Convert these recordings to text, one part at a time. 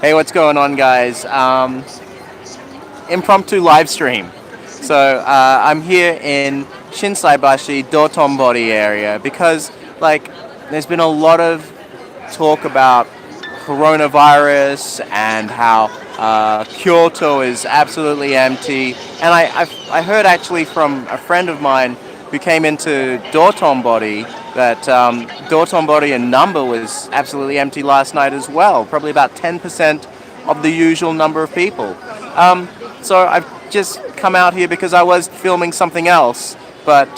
Hey, what's going on, guys? Impromptu live stream. So I'm here in Shinsaibashi, Dotonbori area because, like, there's been a lot of talk about coronavirus and how Kyoto is absolutely empty. And I heard actually from a friend of mine who came into Dotonbori that Dotonbori in number was absolutely empty last night as well, probably about 10% of the usual number of people. So I've just come out here because I was filming something else, but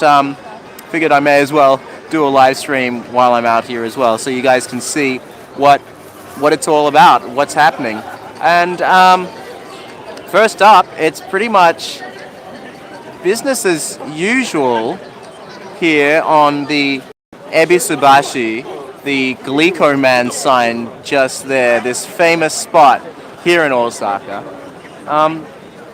figured I may as well do a live stream while I'm out here as well, so you guys can see what it's all about, what's happening. And first up, it's pretty much business as usual here on the Ebisubashi, the Glico Man sign just there, this famous spot here in Osaka.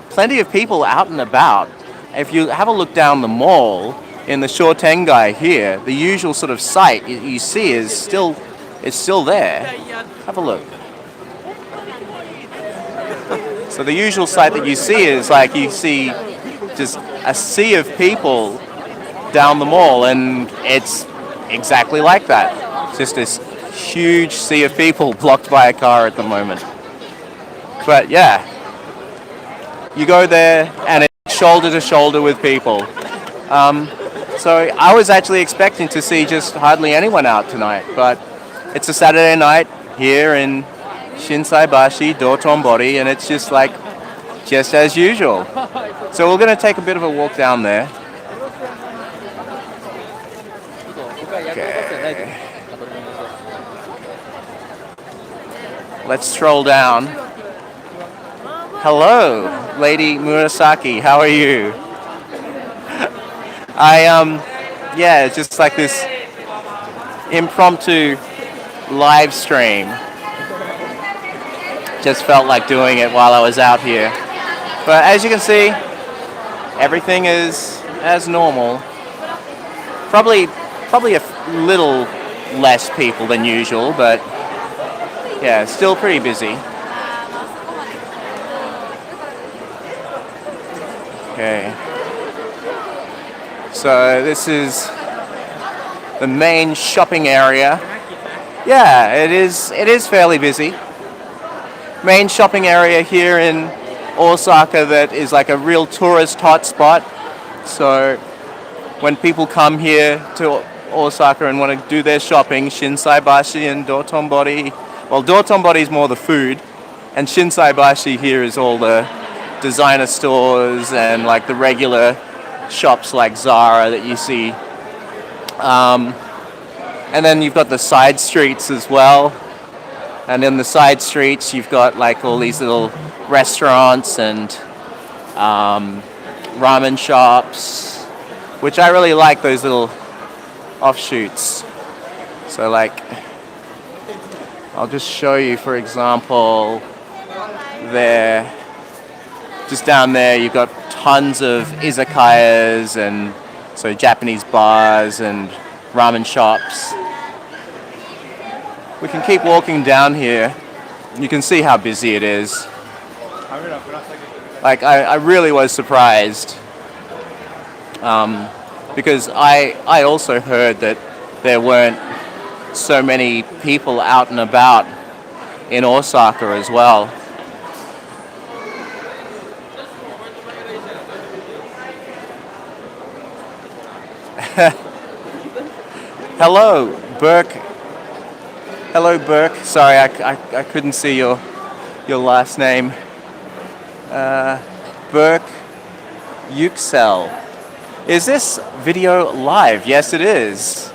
Plenty of people out and about. If you have a look down the mall in the Shotengai here, the usual sort of sight you see is still there. Have a look. So the usual sight that you see is like you see just a sea of people down the mall, and it's exactly like that. It's just this huge sea of people blocked by a car at the moment. But yeah, you go there and it's shoulder to shoulder with people. So I was actually expecting to see just hardly anyone out tonight, but it's a Saturday night here in Shinsaibashi, Dotonbori, and it's just as usual. So we're going to take a bit of a walk down there. Okay. Let's stroll down. Hello, Lady Murasaki. How are you? Yeah, it's just like this impromptu live stream. Just felt like doing it while I was out here. But as you can see, everything is as normal. Probably a little less people than usual, but yeah, still pretty busy. Okay. So this is the main shopping area. Yeah, it is fairly busy. Main shopping area here in Osaka that is like a real tourist hotspot. So when people come here to Osaka and want to do their shopping, Shinsaibashi and Dotonbori, well, Dotonbori is more the food, and Shinsaibashi here is all the designer stores and like the regular shops like Zara that you see. And then you've got the side streets as well. And in the side streets, you've got like all these little restaurants and ramen shops, which I really like, those little offshoots. So like, I'll just show you, for example, there, just down there, you've got tons of izakayas and so Japanese bars and ramen shops. We can keep walking down here. You can see how busy it is. Like, I really was surprised because I also heard that there weren't so many people out and about in Osaka as well. Hello, Burke. Hello, Burke. Sorry, I couldn't see your last name. Burke Yüksel. Is this video live? Yes, it is.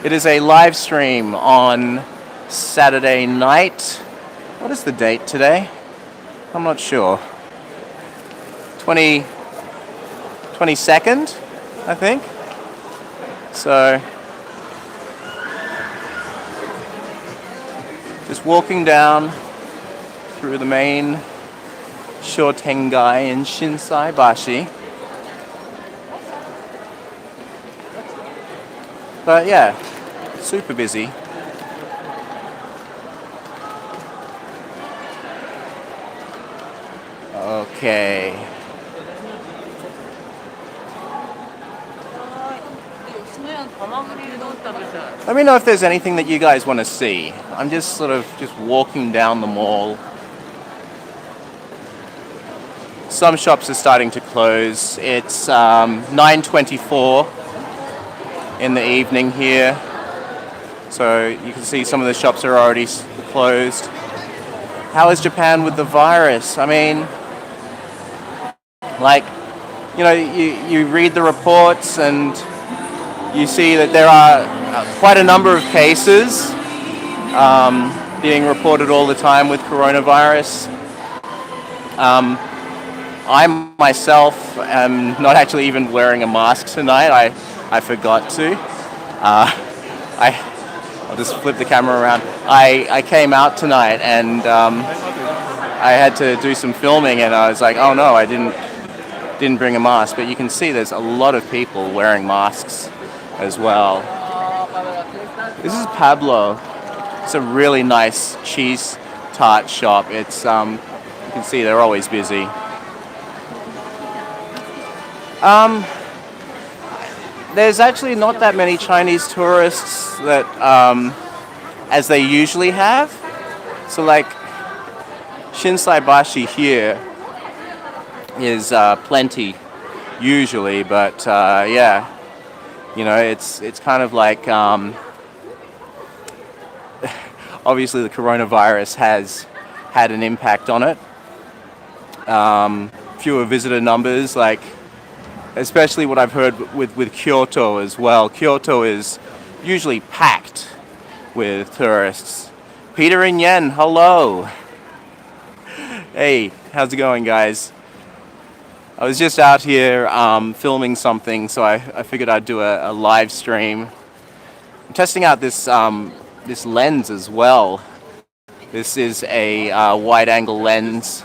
It is a live stream on Saturday night. What is the date today? I'm not sure. 22nd, I think. So, just walking down through the main Shotengai in Shinsaibashi. But yeah, super busy. Okay. Let me know if there's anything that you guys want to see. I'm just sort of just walking down the mall. Some shops are starting to close. It's 9:24 in the evening here. So you can see some of the shops are already closed. How is Japan with the virus? I mean, like, you know, you read the reports and you see that there are quite a number of cases being reported all the time with coronavirus. I myself am not actually even wearing a mask tonight. I forgot to. I'll just flip the camera around. I came out tonight and I had to do some filming and I was like, oh no, I didn't bring a mask. But you can see there's a lot of people wearing masks as well. This is Pablo. It's a really nice cheese tart shop. It's you can see they're always busy. There's actually not that many Chinese tourists that as they usually have. So like Shinsaibashi here is plenty usually, but yeah, you know, it's kind of like obviously the coronavirus has had an impact on it. Fewer visitor numbers, like especially what I've heard with Kyoto as well. Kyoto is usually packed with tourists. Peter and Yen, hello. Hey, how's it going, guys? I was just out here filming something, so I figured I'd do a live stream. I'm testing out this this lens as well. This is a wide-angle lens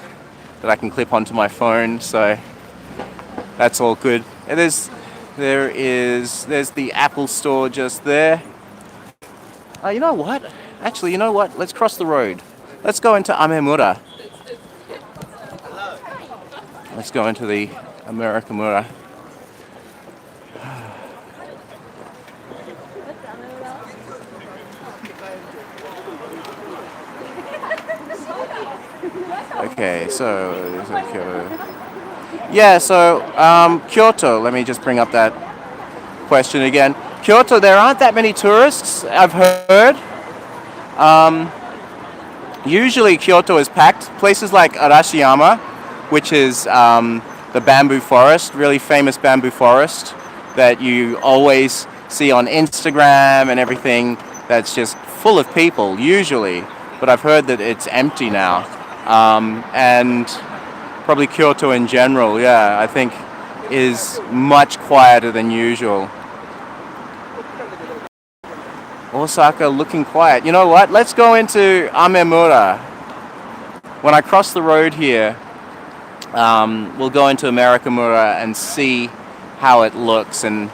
that I can clip onto my phone, so that's all good. And there's the Apple store just there. You know what? Actually, you know what? Let's cross the road. Let's go into Amemura. Let's go into the Amerikamura. Okay, so yeah, so Kyoto. Let me just bring up that question again. Kyoto, there aren't that many tourists, I've heard. Usually Kyoto is packed. Places like Arashiyama, which is the bamboo forest, really famous bamboo forest that you always see on Instagram and everything, that's just full of people usually, but I've heard that it's empty now. And probably Kyoto in general, yeah, I think is much quieter than usual. Osaka looking quiet. You know what? Let's go into Amemura. When I cross the road here, we'll go into Amerikamura and see how it looks and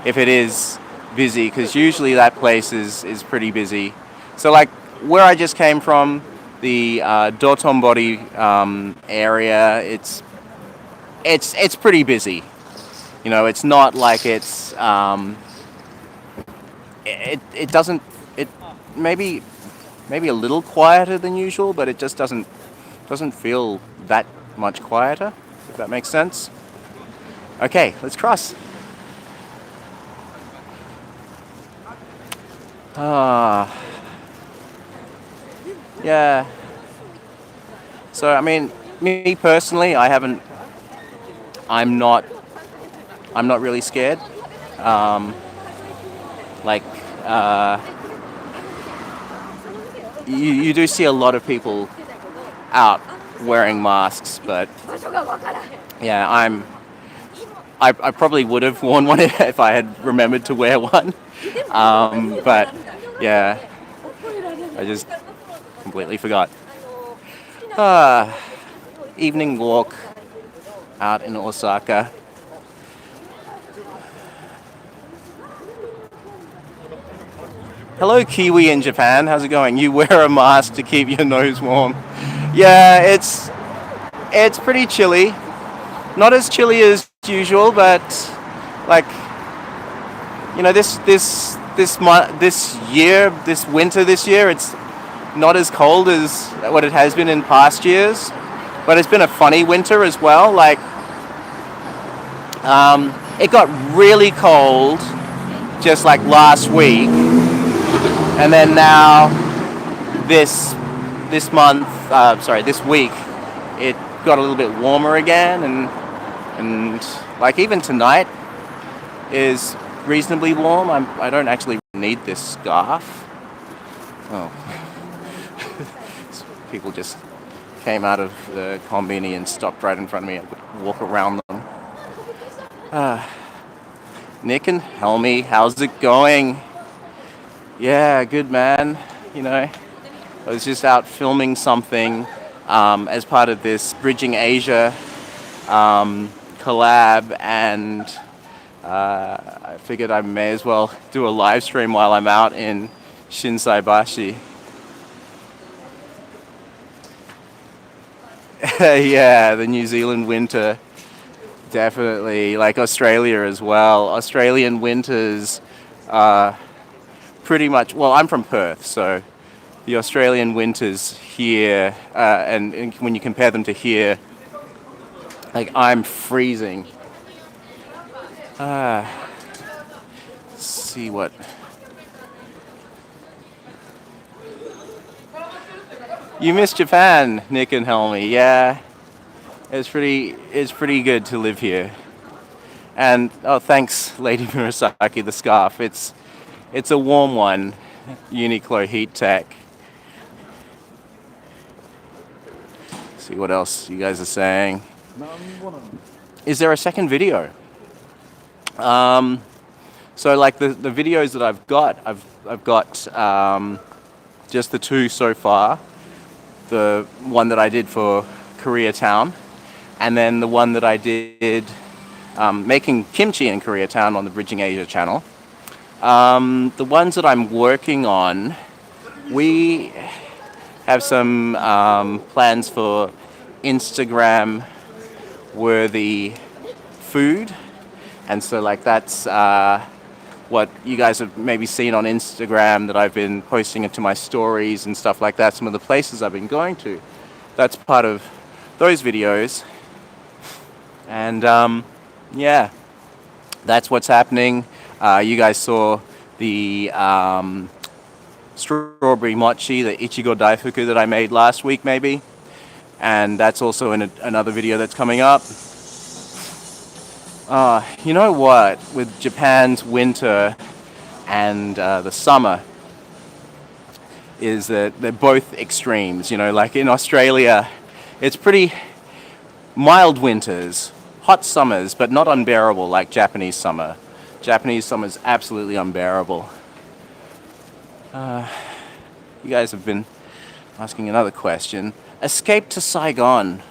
if it is busy, because usually that place is pretty busy. So like where I just came from, the Dotonbori area, it's pretty busy. You know, it's not like it's it doesn't, it maybe a little quieter than usual, but it just doesn't feel that much quieter, if that makes sense. Okay, let's cross. Yeah. So I mean, me personally, I'm not really scared. You do see a lot of people out wearing masks, but yeah, I probably would have worn one if I had remembered to wear one. But yeah, I just completely forgot. Evening walk out in Osaka. Hello, Kiwi in Japan. How's it going? You wear a mask to keep your nose warm. Yeah, It's pretty chilly. Not as chilly as usual, but like this winter this year, it's not as cold as what it has been in past years. But it's been a funny winter as well. Like it got really cold just like last week, and then now this week, it got a little bit warmer again, and like even tonight is reasonably warm. I don't actually need this scarf. Oh, people just came out of the combini and stopped right in front of me. I could walk around them. Nick and Helmy, how's it going? Yeah, good man. I was just out filming something as part of this Bridging Asia collab, and I figured I may as well do a live stream while I'm out in Shinsaibashi. Yeah, the New Zealand winter, definitely, like Australia as well. Australian winters are pretty much, well, I'm from Perth, so the Australian winters here, and when you compare them to here, like I'm freezing. Let's see what. You missed Japan, Nick and Helmy. Yeah, it's pretty good to live here. And oh, thanks, Lady Murasaki, the scarf. It's a warm one, Uniqlo Heat Tech. See what else you guys are saying. Is there a second video? So like the videos that I've got just the two so far. The one that I did for Koreatown, and then the one that I did making kimchi in Koreatown on the Bridging Asia channel. The ones that I'm working on, we have some plans for Instagram worthy food, and so like that's what you guys have maybe seen on Instagram that I've been posting into my stories and stuff like that, some of the places I've been going to. That's part of those videos. And yeah, that's what's happening. You guys saw the strawberry mochi, the Ichigo Daifuku that I made last week maybe. And that's also in another video that's coming up. You know what, with Japan's winter and the summer, is that they're both extremes. Like in Australia, it's pretty mild winters, hot summers, but not unbearable like Japanese summer. Japanese summer is absolutely unbearable. You guys have been asking another question. Escape to Saigon.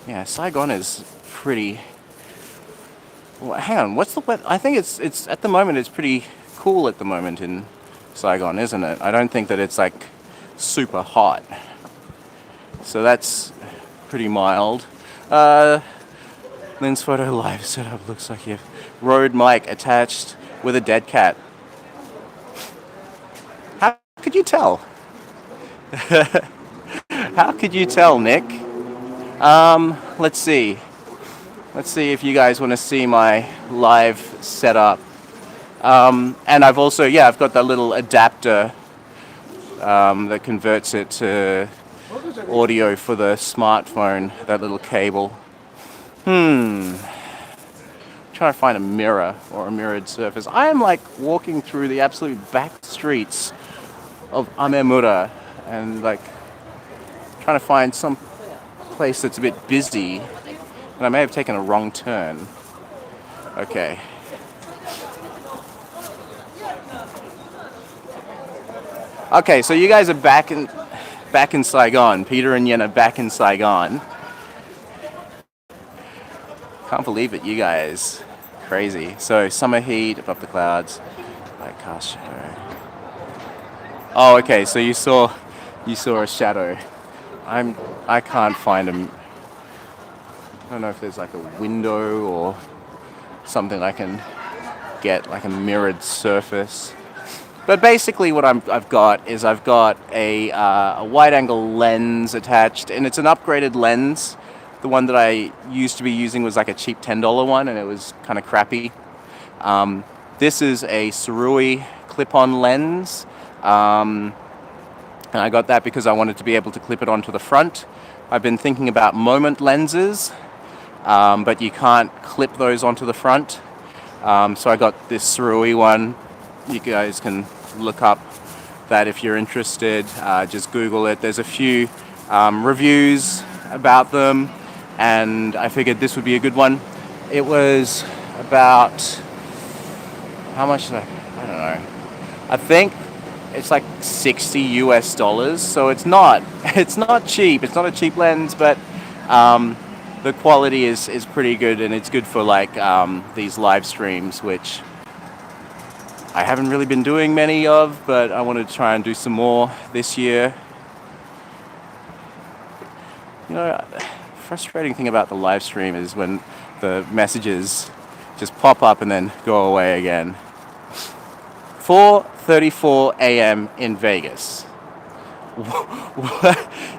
Yeah, Saigon is pretty... Well, hang on, what's the weather? I think it's at the moment it's pretty cool at the moment in Saigon, isn't it? I don't think that it's like super hot. So that's pretty mild. Lens photo live setup looks like you have Rode mic attached with a dead cat. How could you tell? How could you tell, Nick? Let's see. Let's see if you guys want to see my live setup. And I've also, I've got that little adapter that converts it to audio for the smartphone, that little cable. Trying to find a mirror or a mirrored surface. I am like walking through the absolute back streets of Amemura and like trying to find some place that's a bit busy. And I may have taken a wrong turn. Okay. Okay, so you guys are back in Saigon. Peter and Yen are back in Saigon. Can't believe it, you guys. Crazy. So summer heat above the clouds. Like cast shadow. Oh, okay. So you saw a shadow. I can't find I don't know if there's like a window or something I can get, like a mirrored surface. But basically what I've got is I've got a wide-angle lens attached, and it's an upgraded lens. The one that I used to be using was like a cheap $10 one, and it was kind of crappy. This is a Surui clip-on lens, and I got that because I wanted to be able to clip it onto the front. I've been thinking about moment lenses, but you can't clip those onto the front. So I got this Surui one. You guys can look up that if you're interested. Just Google it. There's a few reviews about them, and I figured this would be a good one. It was about, how much did I don't know. I think it's like $60 US, so it's not cheap. It's not a cheap lens, but the quality is pretty good, and it's good for like these live streams, which I haven't really been doing many of, but I wanted to try and do some more this year. You know, frustrating thing about the live stream is when the messages just pop up and then go away again. 4:34 a.m. in Vegas.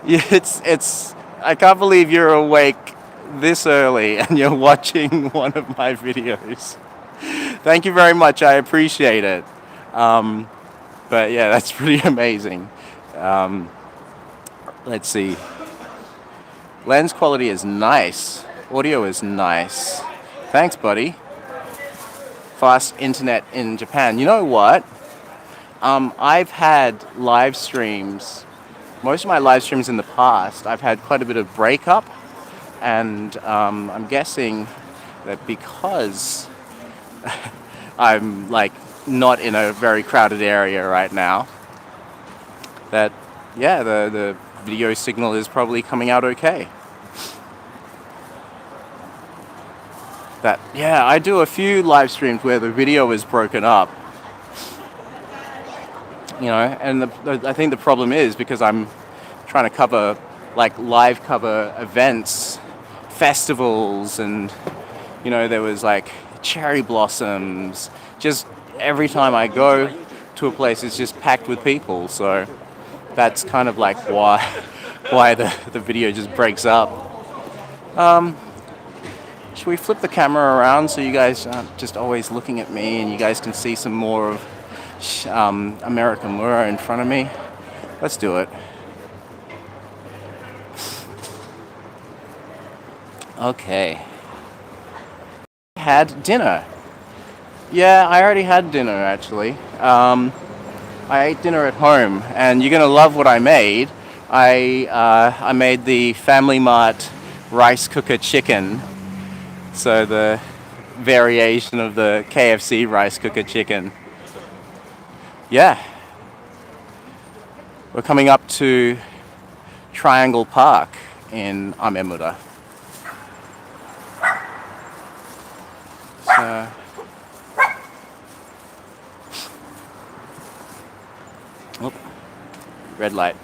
It's I can't believe you're awake this early and you're watching one of my videos. Thank you very much, I appreciate it. But yeah, that's pretty amazing. Let's see. Lens quality is nice. Audio is nice. Thanks, buddy. Fast internet in Japan. You know what? I've had live streams, most of my live streams in the past, I've had quite a bit of breakup, and I'm guessing that because I'm like not in a very crowded area right now, that yeah, the video signal is probably coming out okay. That yeah, I do a few live streams where the video is broken up, you know, and I think the problem is because I'm trying to cover like live cover events, festivals, and you know, there was like cherry blossoms. Just every time I go to a place, it's just packed with people. So that's kind of like why the video just breaks up. Should we flip the camera around so you guys aren't just always looking at me and you guys can see some more of American Mura in front of me? Let's do it. Okay. Had dinner. Yeah, I already had dinner actually. I ate dinner at home, and you're gonna love what I made. I made the Family Mart rice cooker chicken. So the variation of the KFC rice cooker chicken. Yeah. We're coming up to Triangle Park in Amemura. So oh, red light.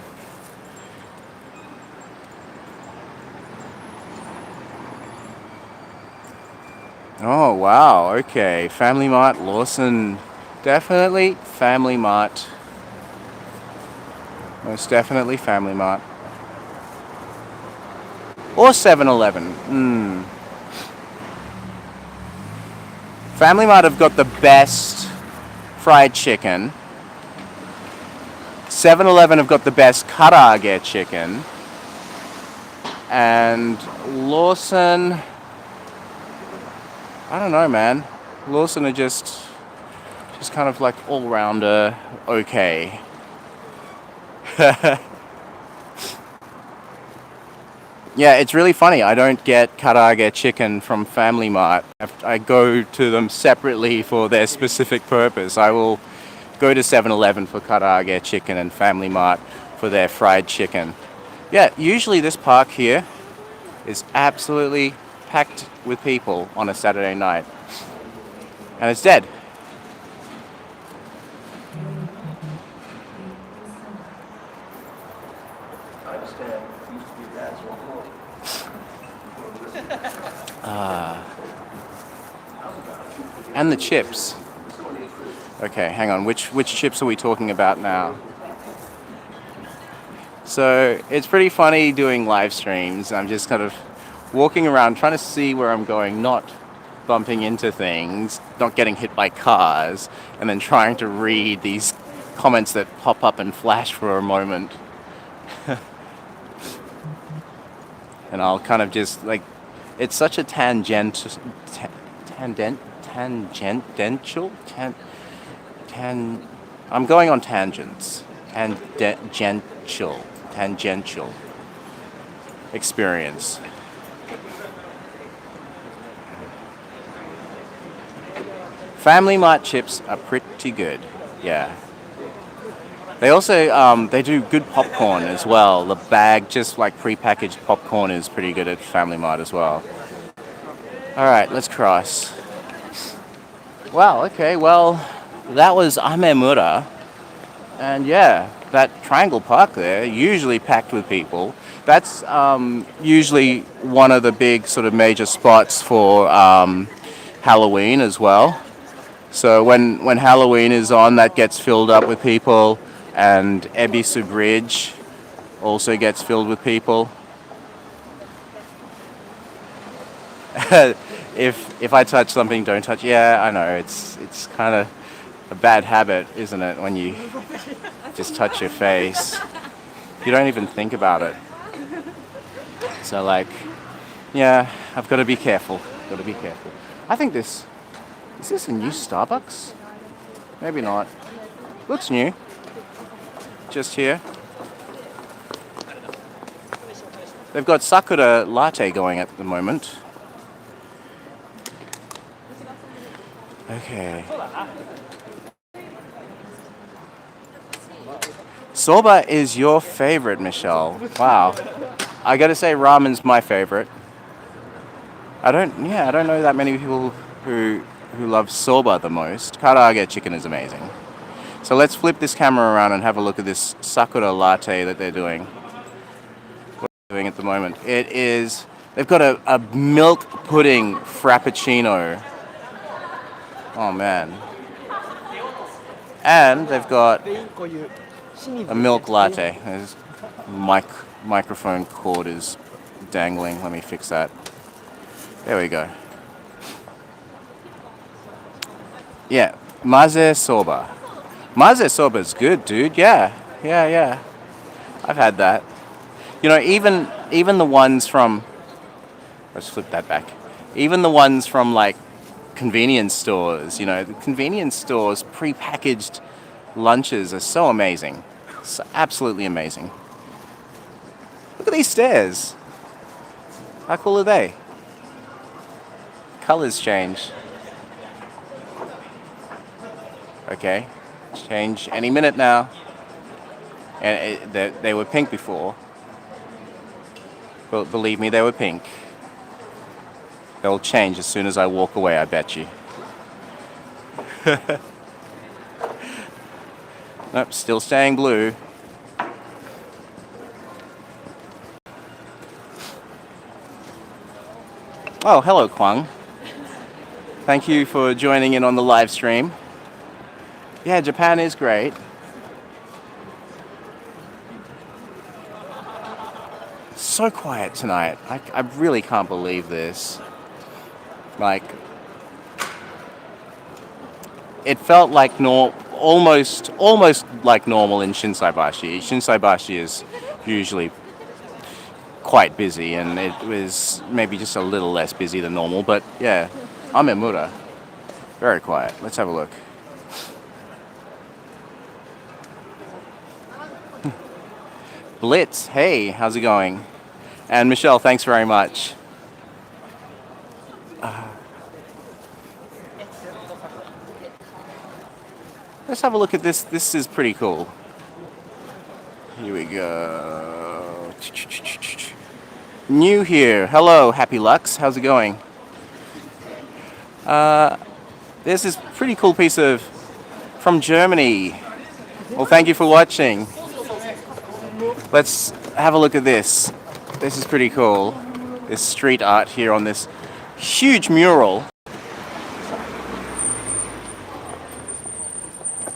Oh wow, okay. Family Mart, Lawson. Definitely Family Mart. Most definitely Family Mart. Or 7-Eleven. Family Mart have got the best fried chicken. 7-Eleven have got the best karaage chicken. And Lawson, I don't know, man. Lawson are just kind of like all-rounder okay. Yeah, it's really funny. I don't get karaage chicken from Family Mart. I go to them separately for their specific purpose. I will go to 7-Eleven for karaage chicken and Family Mart for their fried chicken. Yeah, usually this park here is absolutely packed with people on a Saturday night. And it's dead. And the chips. Okay, hang on. Which chips are we talking about now? So it's pretty funny doing live streams. I'm just kind of walking around trying to see where I'm going, not bumping into things, not getting hit by cars, and then trying to read these comments that pop up and flash for a moment. And I'll kind of just like, it's such a tangential, I'm going on tangents. Tangential experience. Family Mart chips are pretty good. Yeah. They also they do good popcorn as well. The bag, just like pre-packaged popcorn, is pretty good at Family Mart as well. All right, let's cross. Wow. Okay. Well, that was Amemura, and yeah, that Triangle Park there, usually packed with people. That's usually one of the big sort of major spots for Halloween as well. So when Halloween is on, that gets filled up with people. And Ebisu Bridge also gets filled with people. If I touch something, don't touch. Yeah, I know. It's kind of a bad habit, isn't it? When you just touch your face, you don't even think about it. So like, yeah, I've got to be careful. Got to be careful. I think is this a new Starbucks? Maybe not. Looks new. Just here. They've got Sakura latte going at the moment. Okay. Soba is your favorite, Michelle. Wow. I gotta say ramen's my favorite. I don't know that many people who love soba the most. Karaage chicken is amazing. So let's flip this camera around and have a look at this Sakura latte that they're doing. What they're doing at the moment. They've got a milk pudding frappuccino. Oh man. And they've got a milk latte. There's microphone cord is dangling. Let me fix that. There we go. Yeah, maze soba. Maze soba is good, dude. Yeah. I've had that. You know, even the ones from, let's flip that back. Even the ones from like convenience stores, you know, the convenience stores pre-packaged lunches are so amazing. So absolutely amazing. Look at these stairs. How cool are they? Colors change. Okay. Change any minute now. And they were pink before. Well, believe me, they were pink. They'll change as soon as I walk away, I bet you. Nope, still staying blue. Oh, hello, Kwang. Thank you for joining in on the live stream. Yeah, Japan is great. So quiet tonight. I really can't believe this. Like, it felt like almost like normal in Shinsaibashi. Shinsaibashi is usually quite busy, and it was maybe just a little less busy than normal. But yeah, Amemura, very quiet. Let's have a look. Blitz, hey, how's it going? And Michelle, thanks very much. Let's have a look at this. This is pretty cool. Here we go. New here. Hello, Happy Lux. How's it going? There's this pretty cool piece from Germany. Well, thank you for watching. Let's have a look at this. This is pretty cool. this street art here on this huge mural.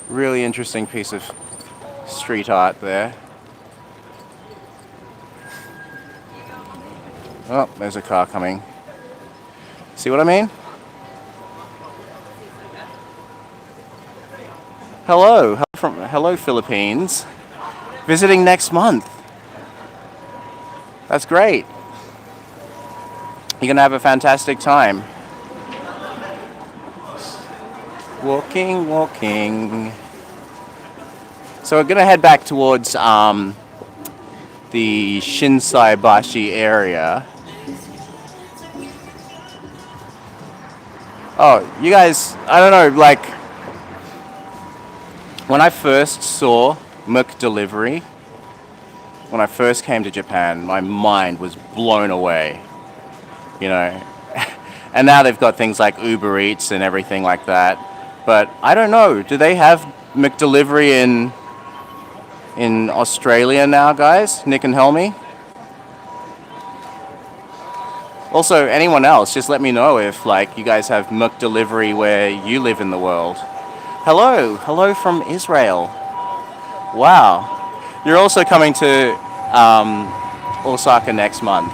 Really interesting piece of street art there. Oh, there's a car coming. See what I mean? Hello, hello Philippines. Visiting next month. That's great. You're gonna have a fantastic time. Walking, walking. So we're gonna head back towards the Shinsaibashi area. Oh, you guys, I don't know, like, when I first saw McDelivery, when I first came to Japan, my mind was blown away, you know. And now they've got things like Uber Eats and everything like that. But I don't know, do they have McDelivery in Australia now, guys? Nick and Helmy? Also, anyone else, just let me know if, like, you guys have McDelivery where you live in the world. Hello, hello from Israel. Wow. You're also coming to Osaka next month.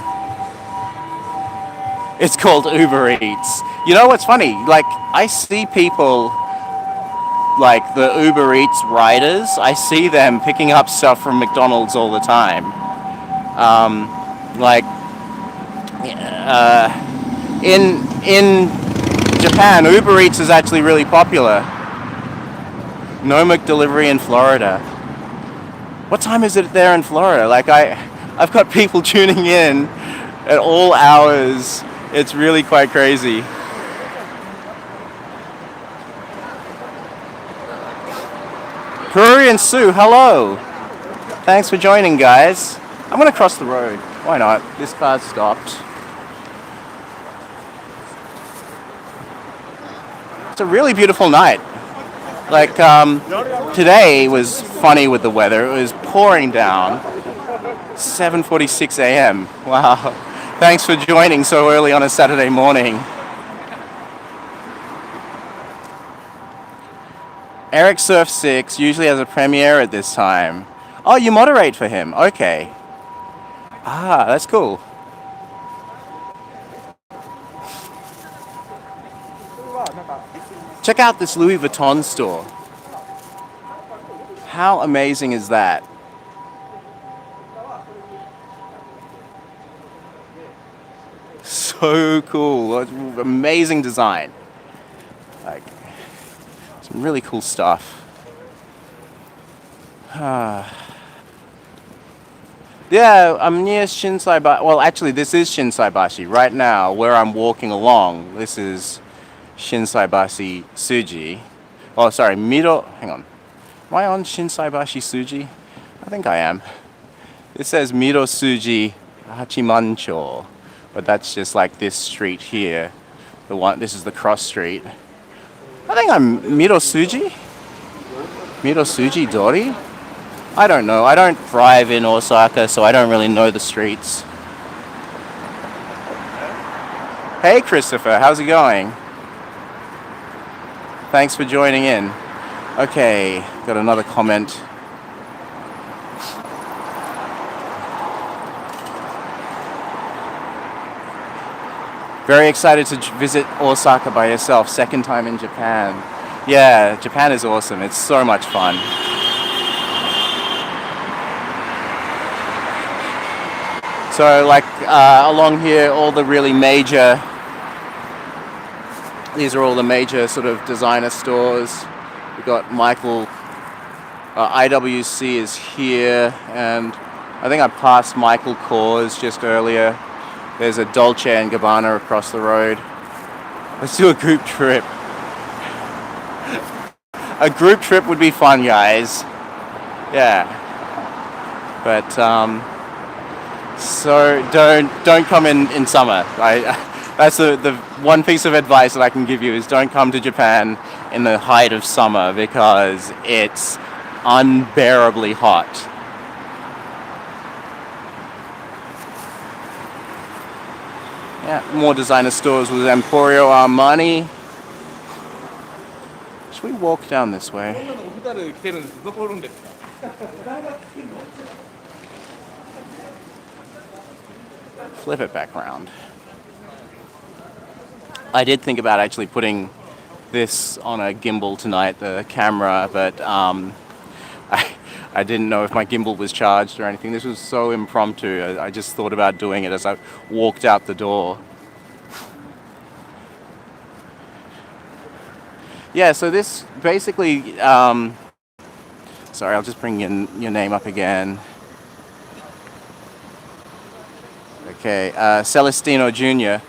It's called Uber Eats. You know what's funny? Like, I see people, like the Uber Eats riders, I see them picking up stuff from McDonald's all the time. In Japan, Uber Eats is actually really popular. No McDelivery in Florida. What time is it there in Florida? Like, I've got people tuning in at all hours. It's really quite crazy. Peruvian Sue, hello. Thanks for joining, guys. I'm gonna cross the road. Why not? This car's stopped. It's a really beautiful night. Like, today was funny with the weather. It was pouring down. 7:46 a.m. Wow. Thanks for joining so early on a Saturday morning. Eric Surf 6 usually has a premiere at this time. Oh, you moderate for him. Okay. Ah, that's cool. Check out this Louis Vuitton store. How amazing is that? So cool. Amazing design. Like, some really cool stuff. Yeah, I'm near Shinsaibashi. Well, actually, this is Shinsaibashi. Right now, where I'm walking along, this is Shinsaibashi Suji. Oh, sorry, hang on. Am I on Shinsaibashi Suji? I think I am. It says Miro Suji Hachimancho. But that's just like this street here. This is the cross street. I think I'm Miro Suji? Miro Suji Dori? I don't know. I don't drive in Osaka, so I don't really know the streets. Hey, Christopher, how's it going? Thanks for joining in. Okay, got another comment. Very excited to visit Osaka by yourself. Second time in Japan. Yeah, Japan is awesome. It's so much fun. So, like, along here, all the really major... These are all the major sort of designer stores. We've got Michael... IWC is here, and I think I passed Michael Kors just earlier. There's a Dolce & Gabbana across the road. Let's do a group trip. A group trip would be fun, guys. Yeah. But, so don't come in summer. That's the one piece of advice that I can give you is don't come to Japan in the height of summer because it's unbearably hot. Yeah, more designer stores with Emporio Armani. Should we walk down this way? Flip it back around. I did think about actually putting this on a gimbal tonight, the camera, but I didn't know if my gimbal was charged or anything. This was so impromptu. I just thought about doing it as I walked out the door. Yeah, so this basically, sorry, I'll just bring your name up again. Okay, Celestino Jr.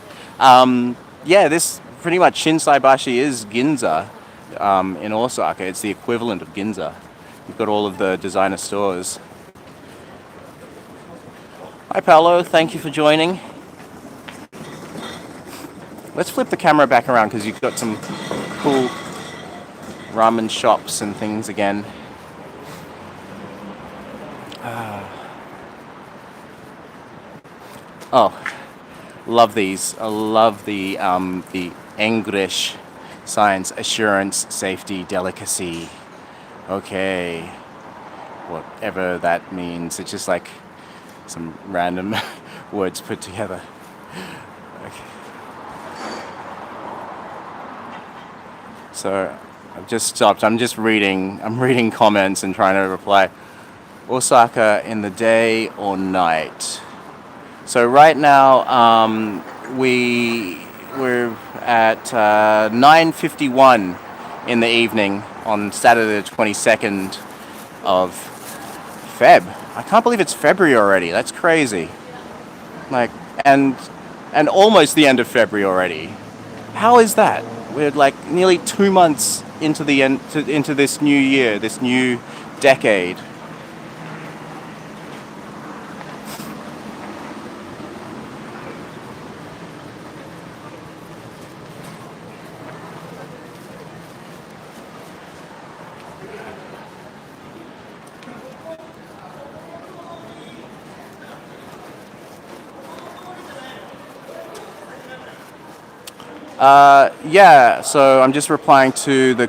Yeah, this pretty much Shinsaibashi is Ginza in Osaka. It's the equivalent of Ginza. You've got all of the designer stores. Hi Paolo, thank you for joining. Let's flip the camera back around because you've got some cool ramen shops and things again. Oh, love these. I love the English science, assurance, safety, delicacy. Okay, whatever that means. It's just like some random words put together. Okay. So I've just stopped. I'm reading comments and trying to reply. Osaka in the day or night? So right now we're at 9:51 in the evening on Saturday the 22nd of Feb. I can't believe it's February already. That's crazy. Like and almost the end of February already. How is that? We're like nearly 2 months into the into this new year, this new decade. Yeah, so I'm just replying to the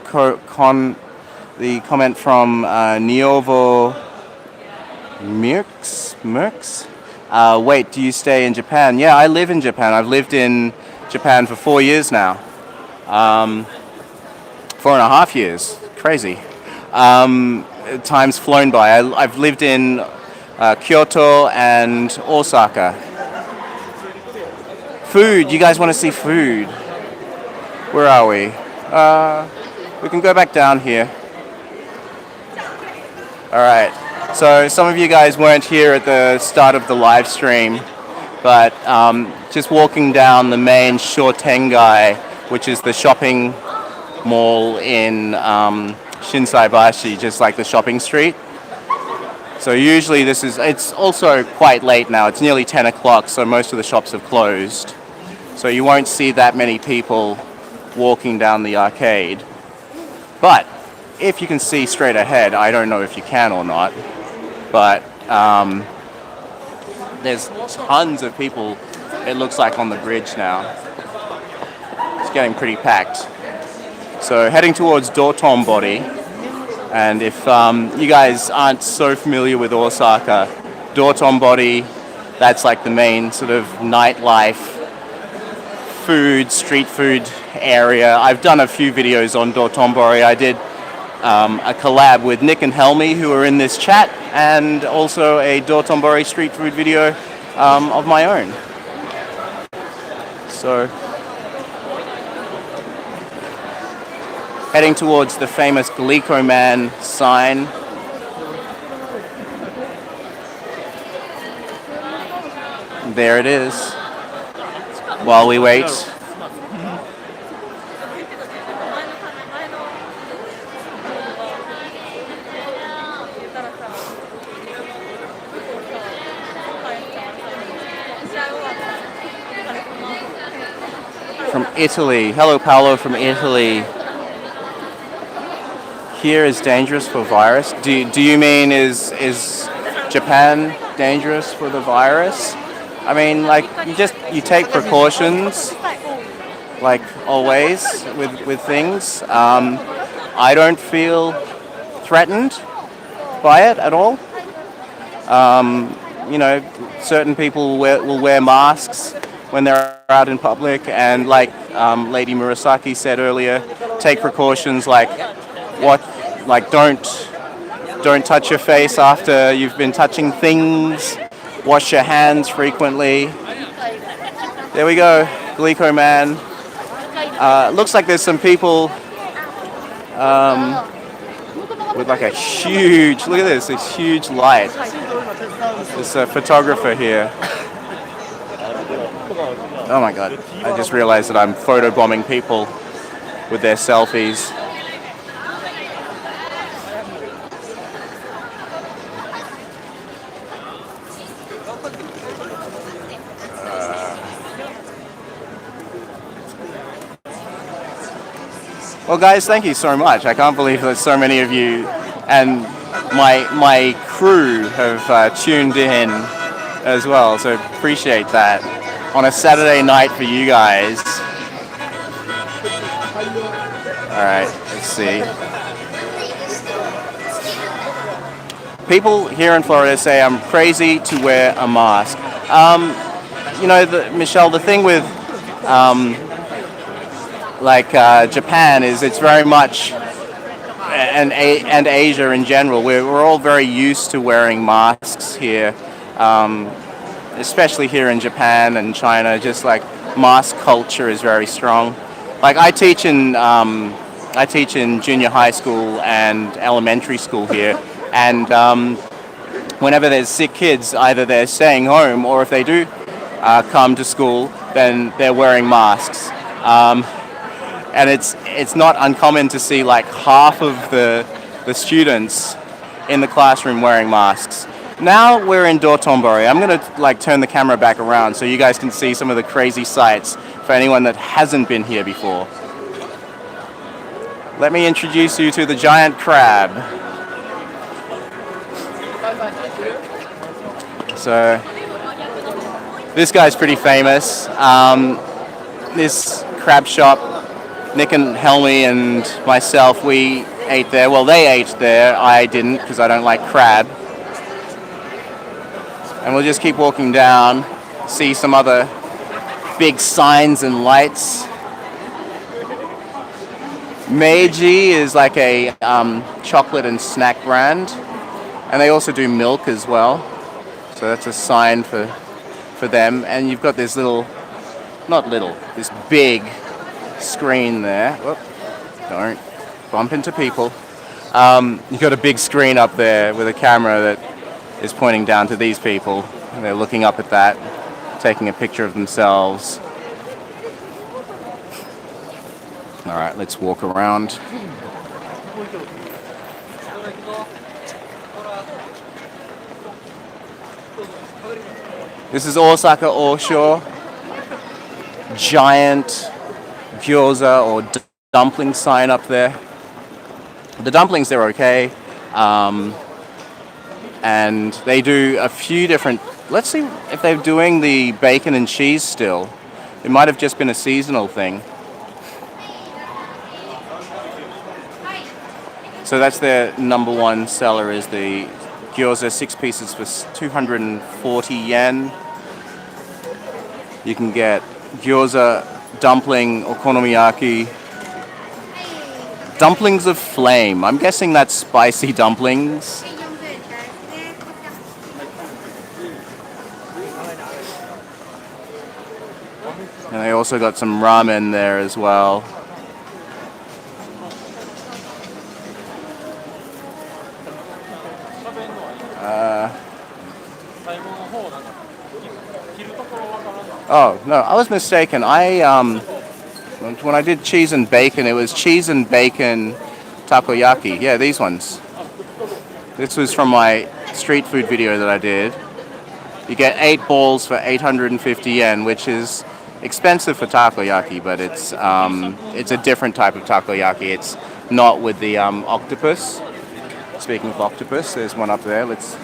comment from Niovo Merks. Wait, do you stay in Japan? Yeah, I live in Japan. I've lived in Japan for 4 years now. 4.5 years. Crazy. Time's flown by. I've lived in Kyoto and Osaka. Food. You guys want to see food? Where are we? We can go back down here. Alright, so some of you guys weren't here at the start of the live stream, but just walking down the main Shotengai, which is the shopping mall in Shinsaibashi, just like the shopping street. So usually it's also quite late now, it's nearly 10 o'clock, so most of the shops have closed. So you won't see that many people walking down the arcade. But if you can see straight ahead, I don't know if you can or not, but there's tons of people, it looks like, on the bridge now. It's getting pretty packed. So heading towards Dotonbori, and if you guys aren't so familiar with Osaka, Dotonbori, that's like the main sort of nightlife, street food area. I've done a few videos on Dotonbori. I did a collab with Nick and Helmy, who are in this chat, and also a Dotonbori street food video of my own. So, heading towards the famous Glico Man sign. There it is. While we wait. From Italy. Hello, Paolo from Italy. Here is dangerous for virus. Do you mean is Japan dangerous for the virus? I mean, like, you take precautions, like always with things. I don't feel threatened by it at all. You know, certain people will wear masks when they're out in public, and like Lady Murasaki said earlier, take precautions like don't touch your face after you've been touching things. Wash your hands frequently. There we go, Glico Man. Looks like there's some people with like a huge, look at this huge light. There's a photographer here. Oh my god, I just realized that I'm photobombing people with their selfies. Well, guys, thank you so much. I can't believe that so many of you and my crew have tuned in as well, so appreciate that on a Saturday night for you guys. All right, let's see. People here in Florida say I'm crazy to wear a mask. You know, Michelle, the thing with Japan is it's very much, and Asia in general, we're all very used to wearing masks here, especially here in Japan and China. Just like mask culture is very strong. Like I teach in junior high school and elementary school here, and whenever there's sick kids, either they're staying home or if they do come to school, then they're wearing masks. And it's not uncommon to see like half of the students in the classroom wearing masks. Now we're in Dotonbori. I'm gonna like turn the camera back around so you guys can see some of the crazy sights for anyone that hasn't been here before. Let me introduce you to the giant crab. So this guy's pretty famous. This crab shop, Nick and Helmy and myself, we ate there. Well, they ate there. I didn't because I don't like crab. And we'll just keep walking down, see some other big signs and lights. Meiji is like a chocolate and snack brand. And they also do milk as well. So that's a sign for them. And you've got this this big screen there. Whoop, don't bump into people. You've got a big screen up there with a camera that is pointing down to these people. And they're looking up at that, taking a picture of themselves. All right, let's walk around. This is Osaka Osho. Giant gyoza or dumpling sign up there. The dumplings, they're okay. And they do a few different... Let's see if they're doing the bacon and cheese still. It might have just been a seasonal thing. So that's their number one seller, is the gyoza, 6 pieces for 240 yen. You can get gyoza, dumpling, okonomiyaki, dumplings of flame. I'm guessing that's spicy dumplings. And they also got some ramen there as well. Oh, no, I was mistaken. When I did cheese and bacon, it was cheese and bacon takoyaki. Yeah, these ones. This was from my street food video that I did. You get 8 balls for 850 yen, which is expensive for takoyaki, but it's a different type of takoyaki. It's not with the octopus. Speaking of octopus, there's one up there. Let's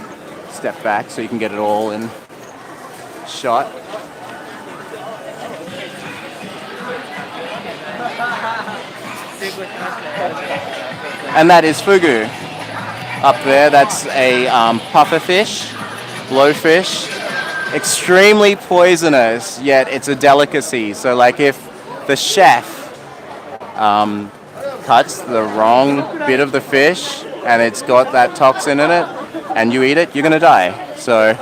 step back so you can get it all in shot. And that is fugu. Up there, that's a pufferfish, blowfish. Extremely poisonous, yet it's a delicacy. So like if the chef cuts the wrong bit of the fish and it's got that toxin in it and you eat it, you're gonna die. So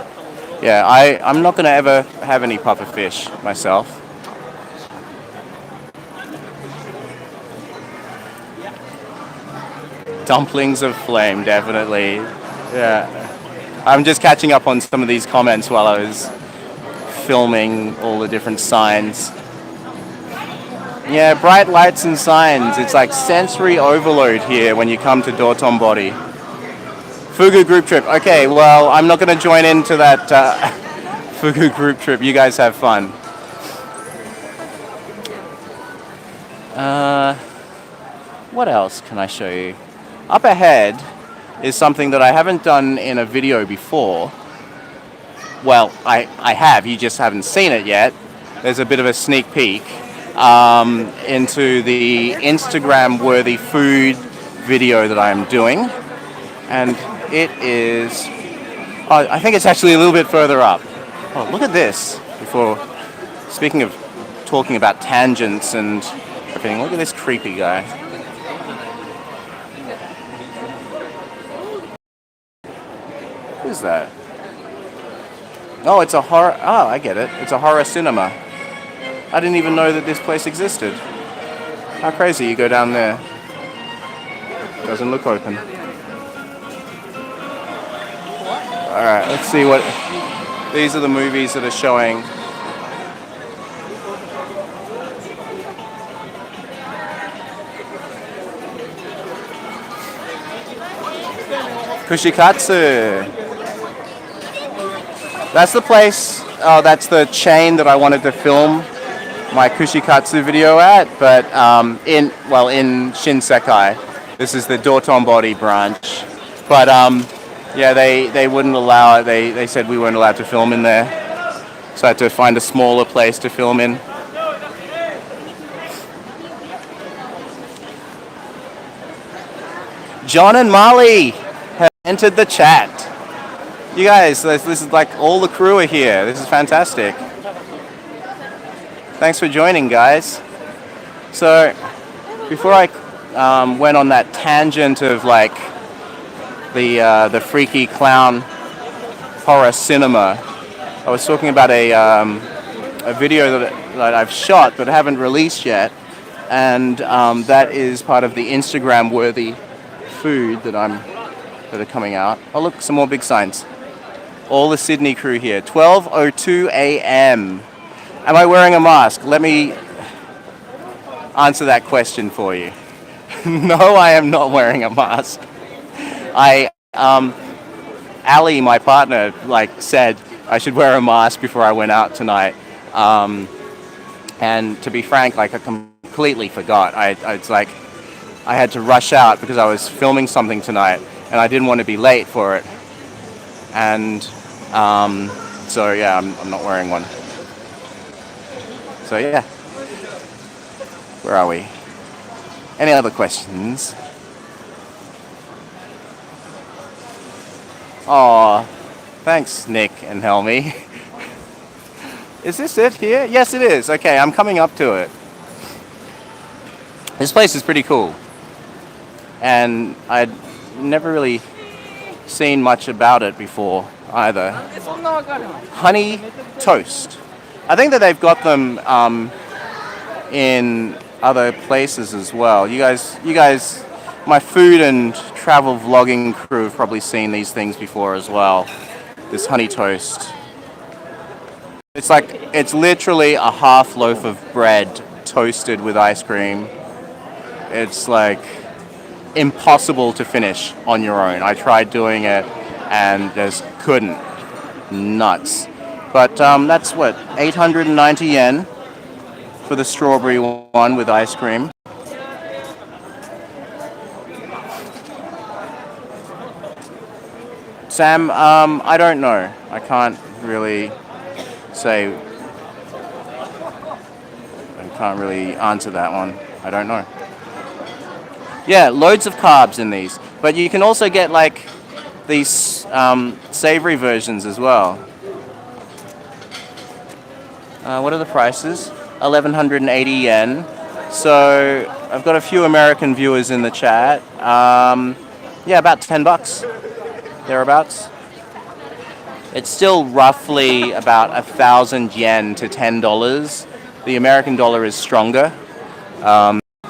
yeah, I'm not gonna ever have any pufferfish myself. Dumplings of flame, definitely. Yeah. I'm just catching up on some of these comments while I was filming all the different signs. Yeah, bright lights and signs. It's like sensory overload here when you come to Dotonbori. Fugu group trip. Okay, well, I'm not going to join into that Fugu group trip. You guys have fun. What else can I show you? Up ahead is something that I haven't done in a video before. Well, I have, you just haven't seen it yet. There's a bit of a sneak peek into the Instagram-worthy food video that I'm doing. And it is, I think it's actually a little bit further up. Oh, look at this. Speaking of talking about tangents and everything, look at this creepy guy. Who's that? Oh, it's a horror. Oh, I get it. It's a horror cinema. I didn't even know that this place existed. How crazy, you go down there. Doesn't look open. Alright, let's see what... These are the movies that are showing. Kushikatsu. That's the place, that's the chain that I wanted to film my Kushikatsu video at, but in Shinsaibashi. This is the Dotonbori branch. But yeah, they wouldn't allow it. They said we weren't allowed to film in there. So I had to find a smaller place to film in. John and Marley have entered the chat. You guys, this is like all the crew are here. This is fantastic. Thanks for joining, guys. So, before I went on that tangent of like the freaky clown horror cinema, I was talking about a video that I've shot but haven't released yet, and that is part of the Instagram-worthy food that are coming out. Oh look, some more big signs. All the Sydney crew here. 12:02 a.m. Am I wearing a mask? Let me answer that question for you. No, I am not wearing a mask. Ali, my partner, said I should wear a mask before I went out tonight. And to be frank, I completely forgot. It's like I had to rush out because I was filming something tonight and I didn't want to be late for it. And so yeah, I'm not wearing one. So yeah, where are we? Any other questions? Oh, thanks Nick and Helmi. Is this it here? Yes it is. Okay, I'm coming up to it. This place is pretty cool. And I'd never really seen much about it before either. Honey toast. I think that they've got them in other places as well. You guys, my food and travel vlogging crew have probably seen these things before as well. This honey toast. It's literally a half loaf of bread toasted with ice cream. It's like impossible to finish on your own. I tried doing it and just couldn't. Nuts. But that's what, 890 yen for the strawberry one with ice cream. Sam, I don't know. I can't really say. I can't really answer that one. I don't know. Yeah, loads of carbs in these. But you can also get like these savory versions as well. What are the prices? 1,180 yen. So I've got a few American viewers in the chat. Yeah, about $10 thereabouts. It's still roughly about 1,000 yen to $10. The American dollar is stronger,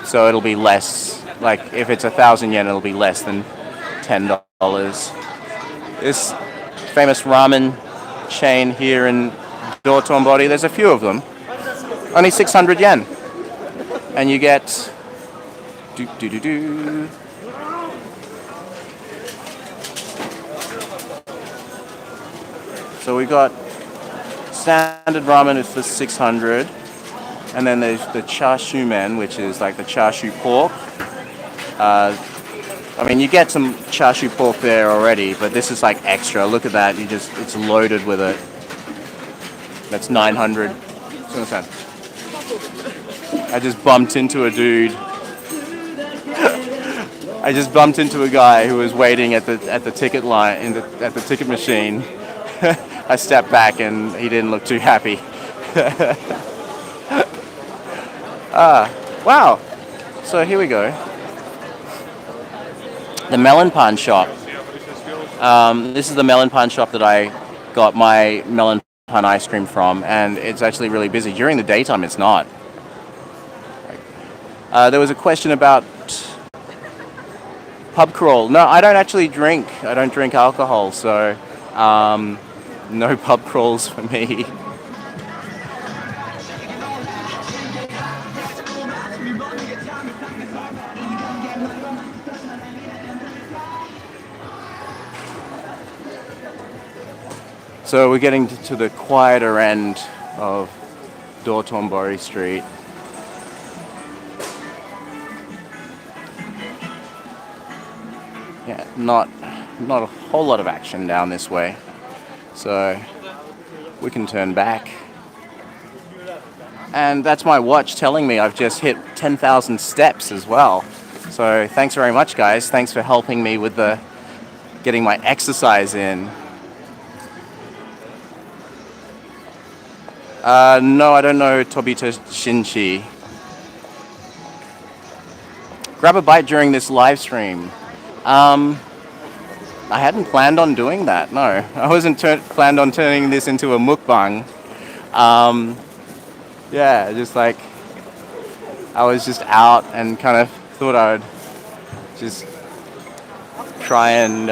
so it'll be less. Like if it's 1,000 yen, it'll be less than $10. This famous ramen chain here in Dotonbori, there's a few of them. Only 600 yen, and you get So we got standard ramen is for 600, and then there's the chashu men, which is like the chashu pork. I mean, you get some chashu pork there already, but this is like extra. Look at that, it's loaded with it. That's 900. I just bumped into a dude. I just bumped into a guy who was waiting at the ticket line at the ticket machine. I stepped back and he didn't look too happy. Wow. So here we go. The melon pan shop. This is the melon pan shop that I got my melon pan ice cream from, and it's actually really busy. During the daytime, it's not. There was a question about pub crawl. No, I don't actually drink. I don't drink alcohol, so no pub crawls for me. So we're getting to the quieter end of Dotonbori Street. Yeah, not a whole lot of action down this way. So we can turn back. And that's my watch telling me I've just hit 10,000 steps as well. So thanks very much, guys. Thanks for helping me with getting my exercise in. No, I don't know Tobita Shinchi. Grab a bite during this live stream. I hadn't planned on doing that, no. I wasn't planned on turning this into a mukbang. Yeah, just like, I was just out and kind of thought I would just try and,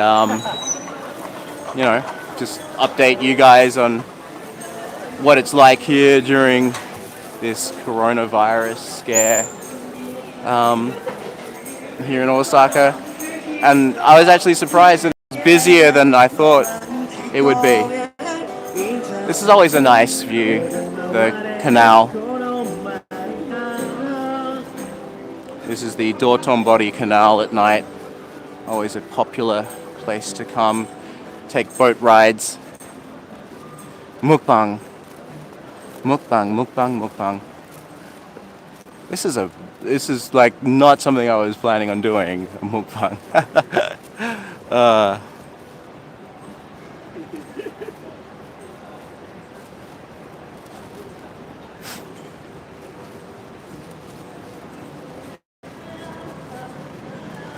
just update you guys on what it's like here during this coronavirus scare here in Osaka. And I was actually surprised that it was busier than I thought it would be. This is always a nice view, the canal. This is the Dotonbori Canal at night. Always a popular place to come, take boat rides. Mukbang. Mukbang, mukbang, mukbang. This is like not something I was planning on doing, a mukbang.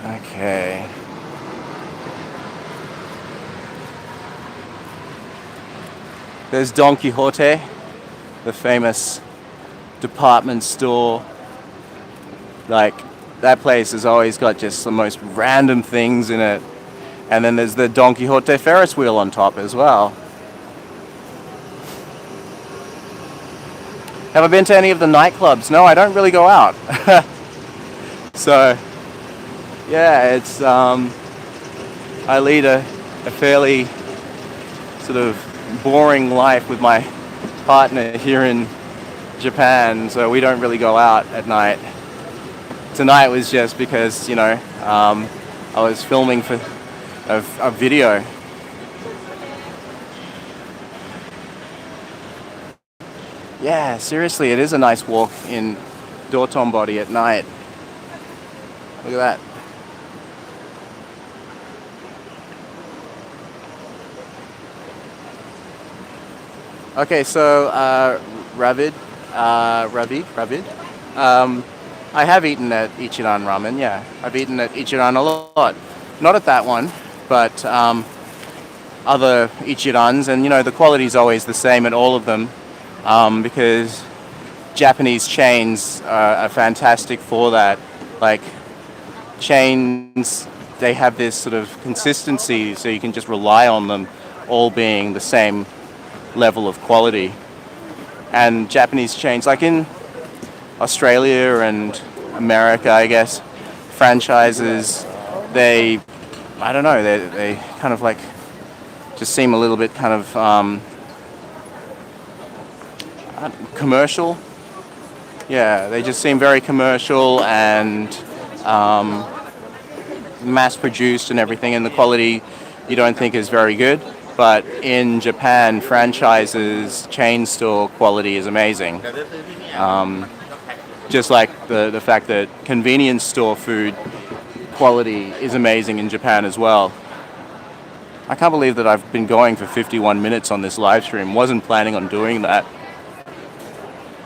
Okay. There's Don Quixote, the famous department store. Like, that place has always got just the most random things in it. And then there's the Don Quixote Ferris wheel on top as well. Have I been to any of the nightclubs? No, I don't really go out. So, yeah, it's, I lead a fairly sort of boring life with my partner here in Japan, so we don't really go out at night. Tonight was just because, I was filming for a video. Yeah, seriously, it is a nice walk in Dotonbori at night. Look at that. Okay, so Ravid. I have eaten at Ichiran Ramen. Yeah, I've eaten at Ichiran a lot. Not at that one, but other Ichirans, and the quality is always the same at all of them, because Japanese chains are fantastic for that. Like chains, they have this sort of consistency, so you can just rely on them all being the same level of quality. And Japanese chains, like in Australia and America, I guess, franchises, I don't know, they kind of like just seem a little bit kind of commercial. Yeah, they just seem very commercial and mass produced and everything, and the quality you don't think is very good. But in Japan, franchises, chain store quality is amazing. Just like the fact that convenience store food quality is amazing in Japan as well. I can't believe that I've been going for 51 minutes on this live stream. Wasn't planning on doing that.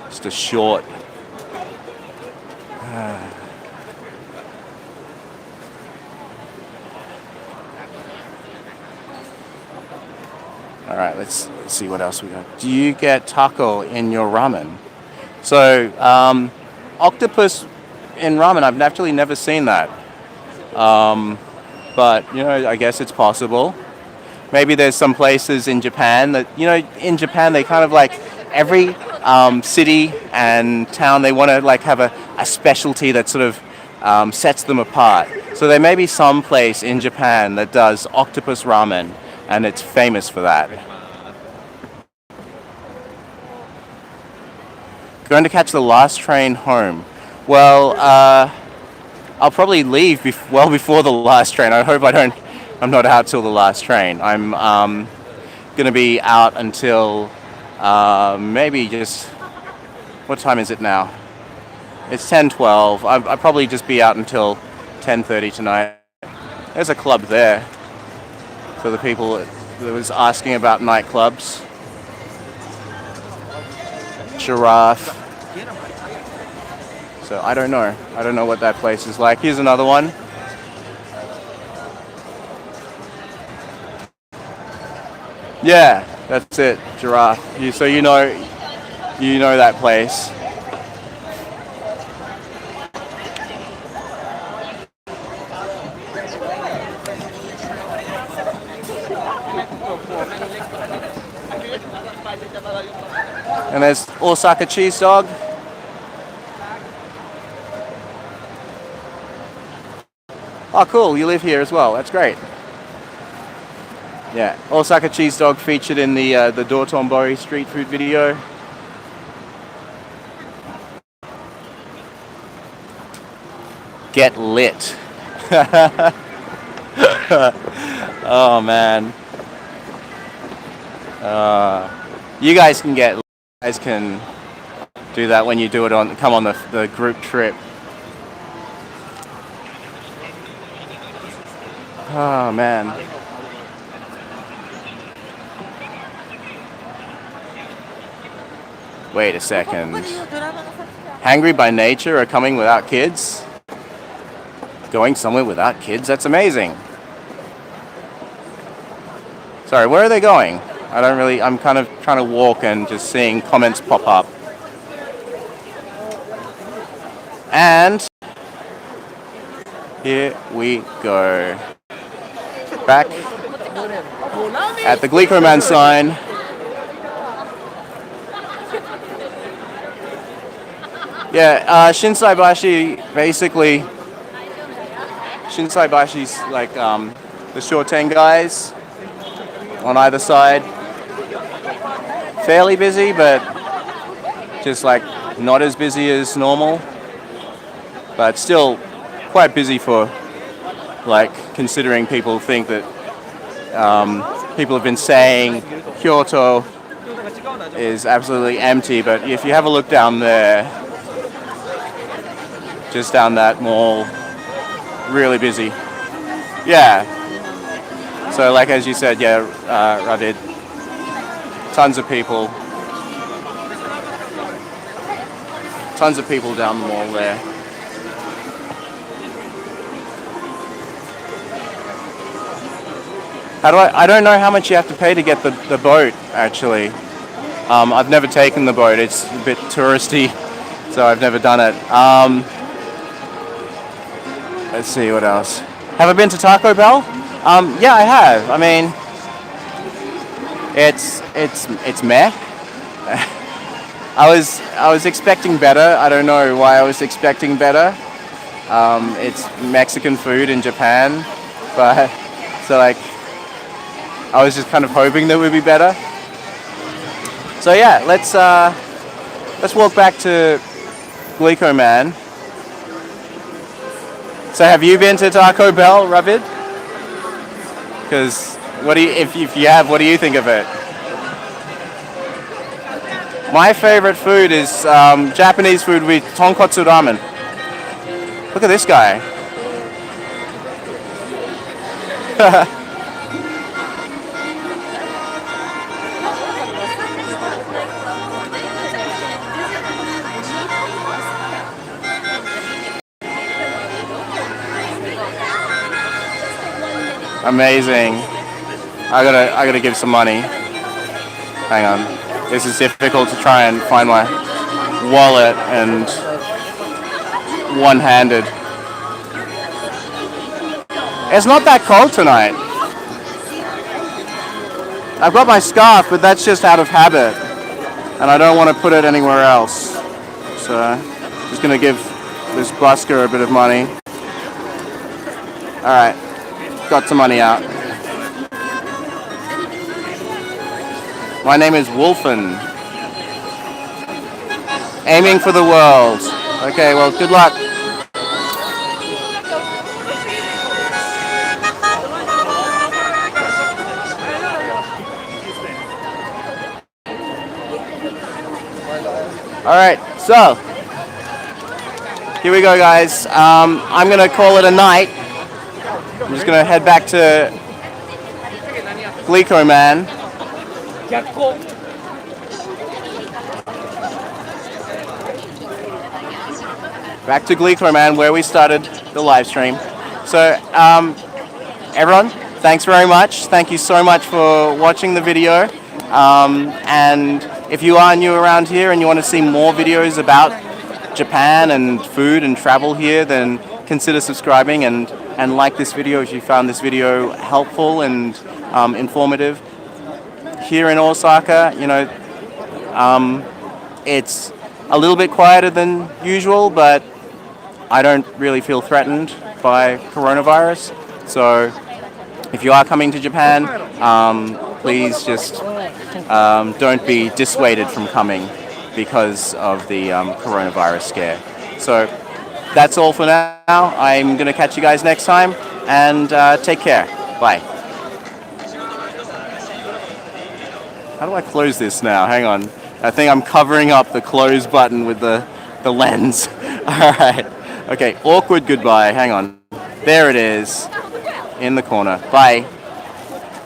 Just a short. All right, let's see what else we got. Do you get taco in your ramen? So, octopus in ramen, I've actually never seen that. But, I guess it's possible. Maybe there's some places in Japan that, in Japan they kind of like every city and town, they want to like have a specialty that sort of sets them apart. So there may be some place in Japan that does octopus ramen, and it's famous for that. Going to catch the last train home. Well, I'll probably leave well before the last train. I hope I'm not out till the last train. I'm going to be out until maybe just, what time is it now? It's 10:12. I'll probably just be out until 10:30 tonight. There's a club there for the people that was asking about nightclubs. Giraffe. So I don't know what that place is like. Here's another one. Yeah, that's it, Giraffe. So you know that place. And there's Osaka cheese dog. Oh, cool, you live here as well. That's great. Yeah, Osaka cheese dog featured in the Dotonbori street food video. Get lit. Oh man. You guys can get lit. You guys can do that when you come on the group trip. Oh man. Wait a second. Hangry by nature are coming without kids? Going somewhere without kids? That's amazing. Sorry, where are they going? I'm kind of trying to walk and just seeing comments pop up. And here we go. Back at the Gleekoman sign. Yeah, Shinsaibashi, basically, Shinsaibashi's like the Shorten guys on either side. Fairly busy, but just like not as busy as normal. But still quite busy for, like, considering people think that people have been saying Kyoto is absolutely empty, but if you have a look down there, just down that mall, really busy. Yeah. So like as you said, yeah, Ravid, tons of people. Tons of people down the mall there. How do I don't know how much you have to pay to get the boat, actually. I've never taken the boat. It's a bit touristy, so I've never done it. Let's see, what else? Have I been to Taco Bell? Yeah, I have. I mean, it's meh. I was expecting better. I don't know why I was expecting better. It's Mexican food in Japan, but so like I was just kind of hoping that would be better. So yeah, let's walk back to Glico Man. So have you been to Taco Bell, Ravid? Because if you have, what do you think of it? My favorite food is Japanese food with tonkotsu ramen. Look at this guy. Amazing. I gotta give some money. Hang on. This is difficult to try and find my wallet and one-handed. It's not that cold tonight. I've got my scarf, but that's just out of habit, and I don't want to put it anywhere else. So I'm just gonna give this busker a bit of money. All right, got some money out. My name is Wolfen. Aiming for the world. Okay, well, good luck. All right, so here we go, guys. I'm gonna call it a night. I'm just gonna head back to Glico Man. Back to Glico Man, where we started the live stream. So, everyone, thanks very much. Thank you so much for watching the video. And if you are new around here and you want to see more videos about Japan and food and travel here, then consider subscribing and like this video if you found this video helpful and informative. Here in Osaka, you know, it's a little bit quieter than usual, but I don't really feel threatened by coronavirus. So if you are coming to Japan, please just don't be dissuaded from coming because of the coronavirus scare. So that's all for now. I'm going to catch you guys next time, and take care. Bye. How do I close this now? Hang on. I think I'm covering up the close button with the lens. All right. Okay, awkward goodbye. Hang on. There it is in the corner. Bye.